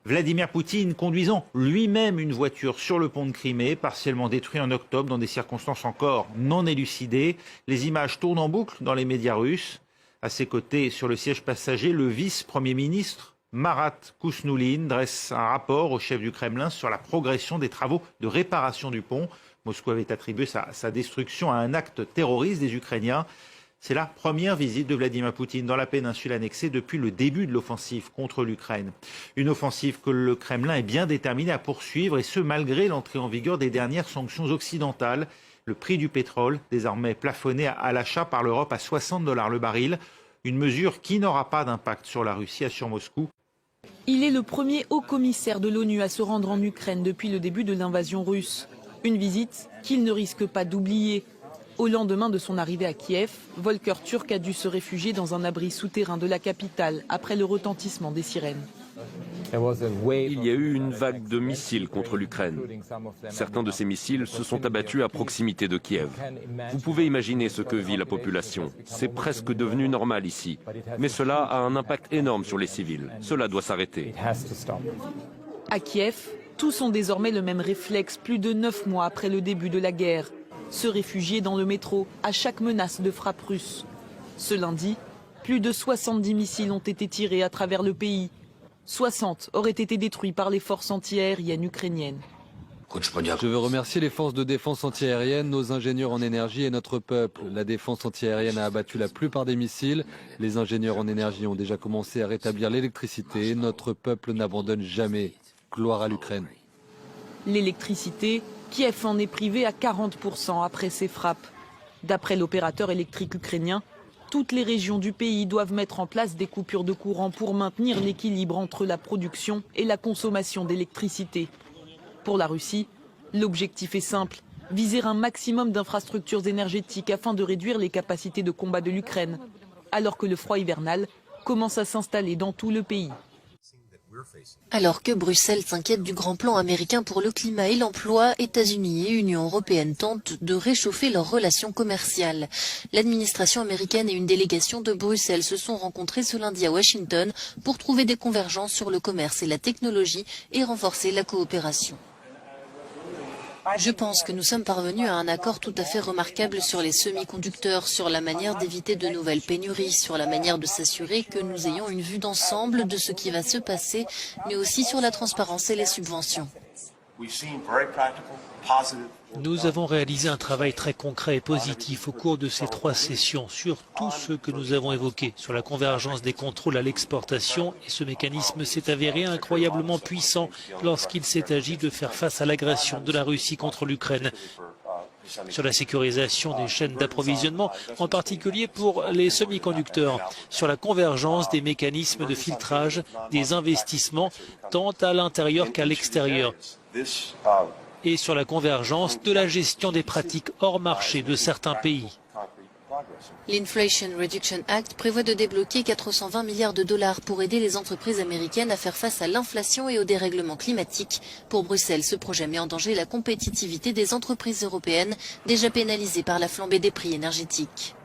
Vladimir Poutine conduisant lui-même une voiture sur le pont de Crimée, partiellement détruit en octobre dans des circonstances encore non élucidées. Les images tournent en boucle dans les médias russes. À ses côtés, sur le siège passager, le vice-premier ministre Marat Kousnoulin dresse un rapport au chef du Kremlin sur la progression des travaux de réparation du pont. Moscou avait attribué sa destruction à un acte terroriste des Ukrainiens. C'est la première visite de Vladimir Poutine dans la péninsule annexée depuis le début de l'offensive contre l'Ukraine. Une offensive que le Kremlin est bien déterminé à poursuivre, et ce malgré l'entrée en vigueur des dernières sanctions occidentales. Le prix du pétrole, désormais plafonné à l'achat par l'Europe à 60 $ le baril, une mesure qui n'aura pas d'impact sur la Russie, assure Moscou. Il est le premier haut commissaire de l'ONU à se rendre en Ukraine depuis le début de l'invasion russe. Une visite qu'il ne risque pas d'oublier. Au lendemain de son arrivée à Kiev, Volker Turk a dû se réfugier dans un abri souterrain de la capitale après le retentissement des sirènes. Il y a eu une vague de missiles contre l'Ukraine. Certains de ces missiles se sont abattus à proximité de Kiev. Vous pouvez imaginer ce que vit la population. C'est presque devenu normal ici. Mais cela a un impact énorme sur les civils. Cela doit s'arrêter. À Kiev, tous ont désormais le même réflexe plus de 9 mois après le début de la guerre. Se réfugier dans le métro à chaque menace de frappe russe. Ce lundi, plus de 70 missiles ont été tirés à travers le pays. 60 auraient été détruits par les forces antiaériennes ukrainiennes. Je veux remercier les forces de défense antiaérienne, nos ingénieurs en énergie et notre peuple. La défense antiaérienne a abattu la plupart des missiles. Les ingénieurs en énergie ont déjà commencé à rétablir l'électricité. Notre peuple n'abandonne jamais. Gloire à l'Ukraine. L'électricité, Kiev en est privé à 40% après ces frappes. D'après l'opérateur électrique ukrainien, toutes les régions du pays doivent mettre en place des coupures de courant pour maintenir l'équilibre entre la production et la consommation d'électricité. Pour la Russie, l'objectif est simple, viser un maximum d'infrastructures énergétiques afin de réduire les capacités de combat de l'Ukraine, alors que le froid hivernal commence à s'installer dans tout le pays. Alors que Bruxelles s'inquiète du grand plan américain pour le climat et l'emploi, États-Unis et Union européenne tentent de réchauffer leurs relations commerciales. L'administration américaine et une délégation de Bruxelles se sont rencontrées ce lundi à Washington pour trouver des convergences sur le commerce et la technologie et renforcer la coopération. Je pense que nous sommes parvenus à un accord tout à fait remarquable sur les semi-conducteurs, sur la manière d'éviter de nouvelles pénuries, sur la manière de s'assurer que nous ayons une vue d'ensemble de ce qui va se passer, mais aussi sur la transparence et les subventions. Nous avons réalisé un travail très concret et positif au cours de ces 3 sessions sur tout ce que nous avons évoqué, sur la convergence des contrôles à l'exportation, et ce mécanisme s'est avéré incroyablement puissant lorsqu'il s'est agi de faire face à l'agression de la Russie contre l'Ukraine. Sur la sécurisation des chaînes d'approvisionnement, en particulier pour les semi-conducteurs, sur la convergence des mécanismes de filtrage, des investissements, tant à l'intérieur qu'à l'extérieur, et sur la convergence de la gestion des pratiques hors marché de certains pays. L'Inflation Reduction Act prévoit de débloquer 420 milliards de dollars pour aider les entreprises américaines à faire face à l'inflation et au dérèglement climatique. Pour Bruxelles, ce projet met en danger la compétitivité des entreprises européennes, déjà pénalisées par la flambée des prix énergétiques.